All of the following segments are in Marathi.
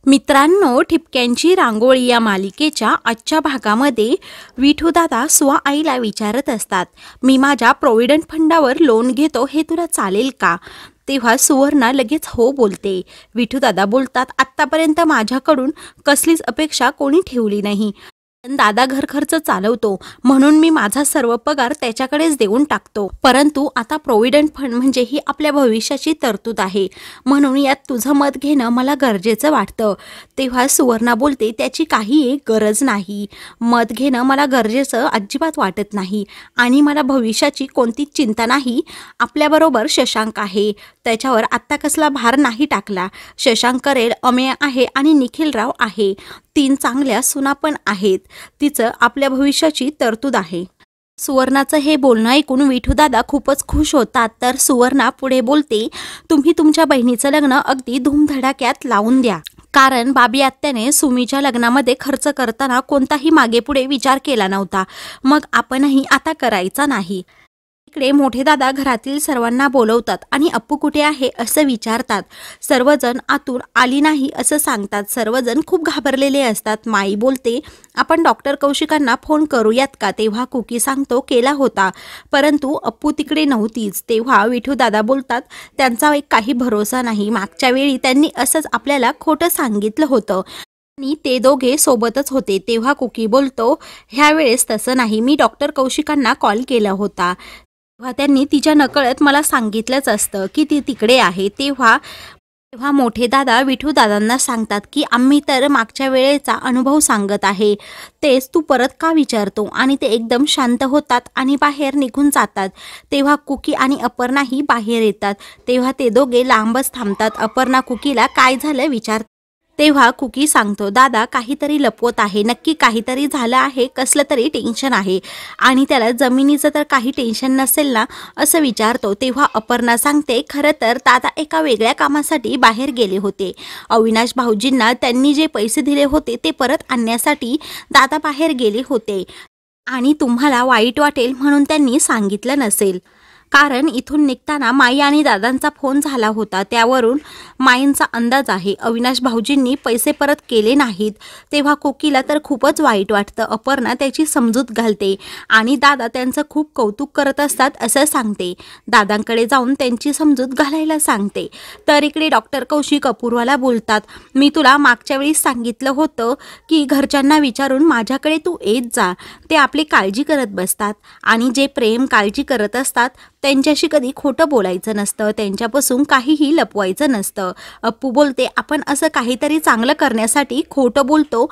मित्रांनो, ठिपक्यांची रांगोळी या मालिकेच्या आजच्या भागामध्ये विठूदादा स्व आईला विचारत असतात, मी माझ्या प्रॉव्हिडंट फंडावर लोन घेतो, हे तुला चालेल का? तेव्हा सुवर्णा लगेच हो बोलते. विठूदादा बोलतात, आत्तापर्यंत माझ्याकडून कसलीच अपेक्षा कोणी ठेवली नाही. पण दादा घर खर्च चालवतो म्हणून मी माझा सर्व पगार त्याच्याकडेच देऊन टाकतो. परंतु आता प्रॉव्हिडंट फंड म्हणजे ही आपल्या भविष्याची तरतूद आहे, म्हणून यात तुझं मत घेणं मला गरजेचं वाटतं. तेव्हा सुवर्णा बोलते, त्याची काही गरज नाही. मत घेणं मला गरजेचं अजिबात वाटत नाही आणि मला भविष्याची कोणतीच चिंता नाही. आपल्याबरोबर शशांक आहे, त्याच्यावर आत्ता कसला भार नाही टाकला. शशांक करेल, अमेय आहे आणि निखिलराव आहे. 3 चांगल्या सुना पण आहेत. तिचं आपल्या भविष्याची तरतूद आहे. सुवर्णाचं हे बोलणं ऐकून विठूदादा खूपच खुश होतात. तर सुवर्णा पुढे बोलते, तुम्ही तुमच्या बहिणीचं लग्न अगदी धूमधडाक्यात लावून द्या, कारण बाबी आत्याने सुमीच्या लग्नामध्ये खर्च करताना कोणताही मागेपुढे विचार केला नव्हता. मग आपणही आता करायचा नाही. इकडे मोठे दादा घरातील सर्वांना बोलवतात आणि अप्पू कुठे आहे असं विचारतात. सर्वजण आतून आली नाही असं सांगतात. सर्वजण खूप घाबरलेले असतात. माई बोलते, आपण डॉक्टर कौशिकांना फोन करूयात का? तेव्हा कुकी सांगतो, केला होता, परंतु अप्पू तिकडे नव्हतीच. तेव्हा विठू दादा बोलतात, त्यांचा काही भरोसा नाही. मागच्या वेळी त्यांनी असंच आपल्याला खोटं सांगितलं होतं आणि ते दोघे सोबतच होते. तेव्हा कुकी बोलतो, ह्या वेळेस तसं नाही, मी डॉक्टर कौशिकांना कॉल केला होता, तेव्हा त्यांनी तिच्या नकळत मला सांगितलंच असतं की ती तिकडे आहे. तेव्हा मोठे दादा विठू दादांना सांगतात की आम्ही तर मागच्या वेळेचा अनुभव सांगत आहे, तेच तू परत का विचारतो? आणि ते एकदम शांत होतात आणि बाहेर निघून जातात. तेव्हा कुकी आणि अपर्णाही बाहेर येतात. तेव्हा ते दोघे लांबच थांबतात. अपर्णा कुकीला काय झालं विचारतात. तेव्हा कुकी सांगतो, दादा काहीतरी लपवत आहे, नक्की काहीतरी झालं आहे, कसलं तरी टेन्शन आहे आणि त्याला जमिनीचं तर काही टेन्शन नसेल ना असं विचारतो. तेव्हा अपर्णा सांगते, खरं तर दादा एका वेगळ्या कामासाठी बाहेर गेले होते. अविनाश भाऊजींना त्यांनी जे पैसे दिले होते ते परत आणण्यासाठी दादा बाहेर गेले होते आणि तुम्हाला वाईट वाटेल म्हणून त्यांनी सांगितलं नसेल, कारण इथून निघताना माई आणि दादांचा फोन झाला होता, त्यावरून माईंचा अंदाज आहे अविनाश भाऊजींनी पैसे परत केले नाहीत. तेव्हा कोकीला तर खूपच वाईट वाटतं. अपर्णा त्याची समजूत घालते आणि दादा त्यांचं खूप कौतुक करत असतात असं सांगते. दादांकडे जाऊन त्यांची समजूत घालायला सांगते. तर इकडे डॉक्टर कौशिक अपूर्वाला बोलतात, मी तुला मागच्या वेळी सांगितलं होतं की घरच्यांना विचारून माझ्याकडे तू येत जा. ते आपली काळजी करत बसतात आणि जे प्रेम काळजी करत असतात त्यांच्याशी कधी खोटं बोलायचं नसतं, त्यांच्यापासून काहीही लपवायचं नसतं. अप्पू बोलते, आपण असं काहीतरी चांगलं करण्यासाठी खोटं बोलतो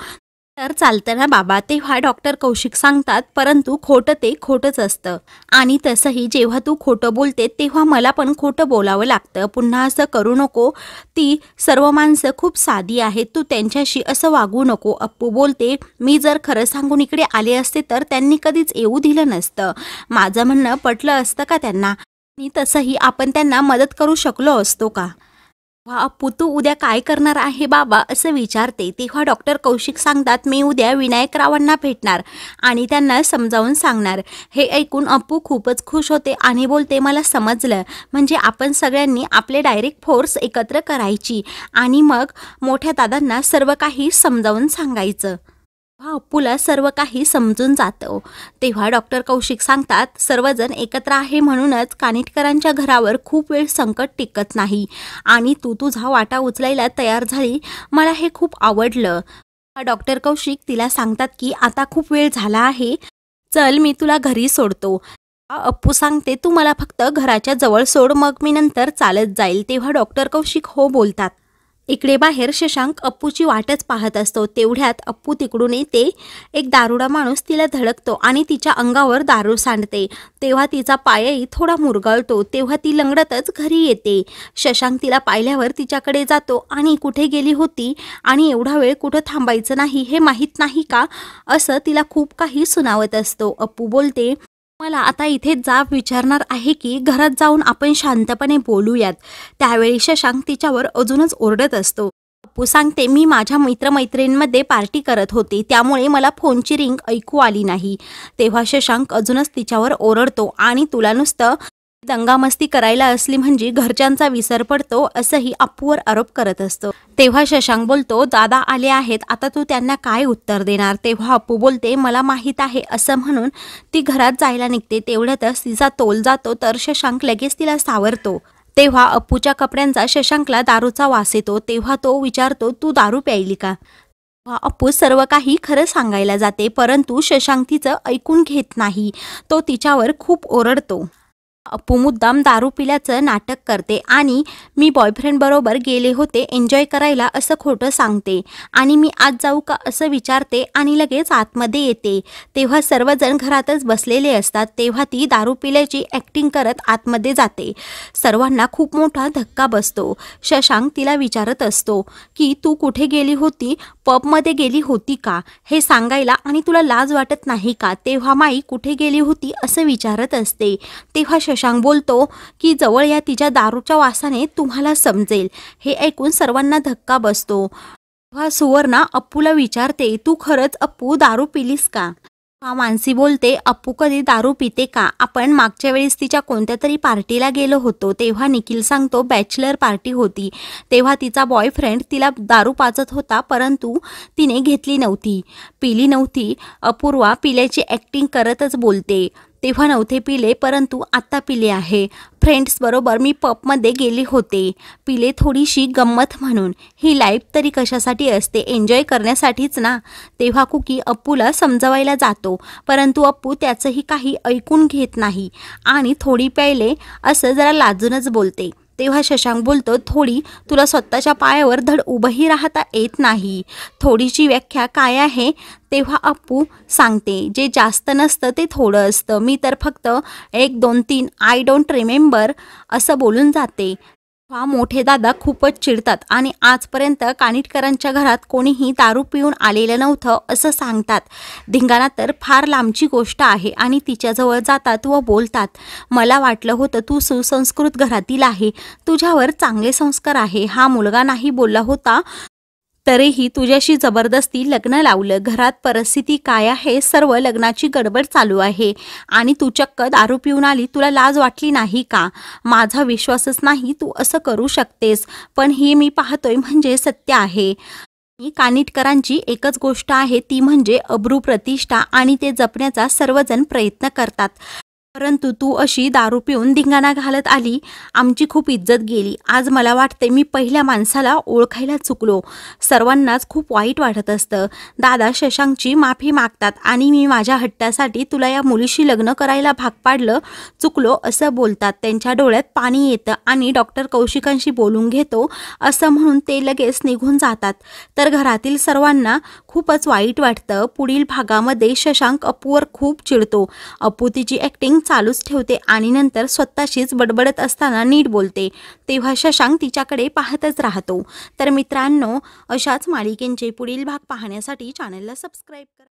तर चालतं ना बाबा? तेव्हा डॉक्टर कौशिक सांगतात, परंतु खोटं ते खोटंच असतं आणि तसंही जेव्हा तू खोटं बोलते तेव्हा मला पण खोटं बोलावं लागतं. पुन्हा असं करू नको, ती सर्व माणसं खूप साधी आहेत, तू त्यांच्याशी असं वागू नको. अप्पू बोलते, मी जर खरं सांगून इकडे आले असते तर त्यांनी कधीच येऊ दिलं नसतं. माझं म्हणणं पटलं असतं का त्यांना? आणि तसंही आपण त्यांना मदत करू शकलो असतो का? अप्पू, तू उद्या काय करणार आहे बाबा असं विचारते. तेव्हा डॉक्टर कौशिक सांगतात, मी उद्या विनायकरावांना भेटणार आणि त्यांना समजावून सांगणार. हे ऐकून अप्पू खूपच खुश होते आणि बोलते, मला समजलं, म्हणजे आपण सगळ्यांनी आपले डायरेक्ट फोर्स एकत्र करायची आणि मग मोठ्या दादांना सर्व काही समजावून सांगायचं. अप्पूला सर्व काही समजून जातं. तेव्हा डॉक्टर कौशिक सांगतात, सर्वजण एकत्र आहे म्हणूनच कानिटकरांच्या घरावर खूप वेळ संकट टिकत नाही आणि तू तुझा वाटा उचलायला तयार झाली, मला हे खूप आवडलं. डॉक्टर कौशिक तिला सांगतात की आता खूप वेळ झाला आहे, चल मी तुला घरी सोडतो. अप्पू सांगते, तू मला फक्त घराच्या जवळ सोड, मग मी नंतर चालत जाईल. तेव्हा डॉक्टर कौशिक हो बोलतात. इकडे बाहेर शशांक अप्पूची वाटच पाहत असतो. तेवढ्यात अप्पू तिकडून येते. एक दारुडा माणूस तिला धडकतो आणि तिच्या अंगावर दारू सांडते. तेव्हा तिचा पायही थोडा मुरगळतो. तेव्हा ती लंगडतच घरी येते. शशांक तिला पाहिल्यावर तिच्याकडे जातो आणि कुठे गेली होती आणि एवढा वेळ कुठं थांबायचं नाही हे माहीत नाही का असं तिला खूप काही सुनावत असतो. अप्पू बोलते, मला आता इथे जाब विचारणार आहे की घरात जाऊन आपण शांतपणे बोलूयात? त्यावेळी शशांक तिच्यावर अजूनच ओरडत असतो. अप्पू सांगते, मी माझ्या मित्रमैत्रिणींमध्ये पार्टी करत होते, त्यामुळे मला फोनची रिंग ऐकू आली नाही. तेव्हा शशांक अजूनच तिच्यावर ओरडतो आणि तुला नुसतं दंगामस्ती करायला असली म्हणजे घरच्यांचा विसर पडतो असंही अप्पूवर आरोप करत असतो। तेव्हा शशांक बोलतो, दादा आले आहेत, आता तू त्यांना काय उत्तर देणार? तेव्हा अप्पू बोलते, मला माहीत आहे असं म्हणून ती घरात जायला निघते। तेवढ्यातच तिचा तोल जातो तर शशांक लगेच तिला सावरतो। तेव्हा अप्पूच्या कपड्यांचा शशांकला दारूचा वास येतो। तेव्हा तो विचारतो, तू दारू प्यायली का? तेव्हा अप्पू सर्व काही खरं सांगायला जाते, परंतु शशांक तिचं ऐकून घेत नाही। तो तिच्यावर खूप ओरडतो। अप्पू मुद्दाम दारू पिल्याचं नाटक करते आणि मी बॉयफ्रेंड बरोबर गेले होते एन्जॉय करायला असं खोटं सांगते आणि मी आज जाऊ का असं विचारते आणि लगेच आतमध्ये येते। तेव्हा सर्वजण घरातच बसलेले असतात। तेव्हा ती दारू पिल्याची ॲक्टिंग करत आतमध्ये जाते। सर्वांना खूप मोठा धक्का बसतो। शशांक तिला विचारत असतो की तू कुठे गेली होती? पबमध्ये गेली होती का? हे सांगायला आणि तुला लाज वाटत नाही का? तेव्हा माई कुठे गेली होती असं विचारत असते। तेव्हा शशांक बोलतो की जवळ या तिच्या दारूच्या वासाने तुम्हाला समजेल। हे ऐकून सर्वांना धक्का बसतो। तेव्हा सुवर्णा अप्पूला विचारते, तू खरंच अप्पू दारू पिलीस का? मानसी बोलते, अप्पू कधी दारू पिते का? आपण मागच्या वेळेस तिच्या कोणत्या तरी पार्टीला गेलो होतो। तेव्हा निखिल सांगतो, बॅचलर पार्टी होती। तेव्हा तिचा बॉयफ्रेंड तिला दारू पाजत होता, परंतु तिने घेतली नव्हती, पिली नव्हती। अपूर्वा पिल्याची ॲक्टिंग करतच बोलते, तेव्हा नव्हते पिले, परंतु आत्ता पिले आहे। फ्रेंड्स बरोबर मी पबमध्ये गेले होते, पिले थोडीशी गंमत म्हणून। ही लाईफ तरी कशासाठी असते? एन्जॉय करण्यासाठीच ना। तेव्हा कुकी अप्पूला समजवायला जातो, परंतु अप्पू त्याचंही काही ऐकून घेत नाही आणि थोडी प्यायले असं जरा लाजूनच बोलते। तेव्हा शशांक बोलतो, थोडी तुला स्वतःच्या पायावर धड उभंही राहता येत नाही। थोडीची व्याख्या काय आहे? तेव्हा अप्पू सांगते, जे जास्त नसतं ते थोडं असतं। मी तर फक्त 1 2 3 आय डोंट रिमेंबर असं बोलून जाते। मोठे दादा खूपच चिडतात आणि आजपर्यंत कानिटकरांच्या घरात कोणीही दारू पिऊन आलेलं नव्हतं असं सांगतात। धिंगाणा तर फार लांबची गोष्ट आहे आणि तिच्याजवळ जातात व बोलतात, मला वाटलं होतं तू सुसंस्कृत घरातील आहे, तुझ्यावर चांगले संस्कार आहे। हा मुलगा नाही बोलला होता तरीही तुझ्याशी जबरदस्ती लग्न लावलं। घरात परिस्थिती काय आहे? सर्व लग्नाची गडबड चालू आहे आणि तू चक्क दारू पिऊन आली, तुला लाज वाटली नाही का? माझा विश्वासच नाही तू असं करू शकतेस, पण ही मी पाहतोय म्हणजे सत्य आहे। कानिटकरांची एकच गोष्ट आहे, ती म्हणजे अब्रू, प्रतिष्ठा आणि ते जपण्याचा सर्वजण प्रयत्न करतात, परंतु तू अशी दारू पिऊन धिंगाणा घालत आली, आमची खूप इज्जत गेली। आज मला वाटते मी पहिल्या माणसाला ओळखायला चुकलो। सर्वांनाच खूप वाईट वाटत असतं। दादा शशांकची माफी मागतात आणि मी माझ्या हट्टासाठी तुला या मुलीशी लग्न करायला भाग पाडलं, चुकलो असं बोलतात। त्यांच्या डोळ्यात पाणी येतं आणि डॉक्टर कौशिकांशी बोलून घेतो असं म्हणून ते लगेच निघून जातात। तर घरातील सर्वांना खूपच वाईट वाटतं। पुढील भागामध्ये शशांक अप्पूवर खूप चिडतो। अप्पू तिची ॲक्टिंग चालूच ठेवते आणि नंतर स्वतःशीच बडबडत असताना नीट बोलते। तेव्हा शशांक तिच्याकडे पाहतच राहतो। तर मित्रांनो, अशाच मालिकेंचे पुढील भाग पाहण्यासाठी चॅनलला सबस्क्राईब करा।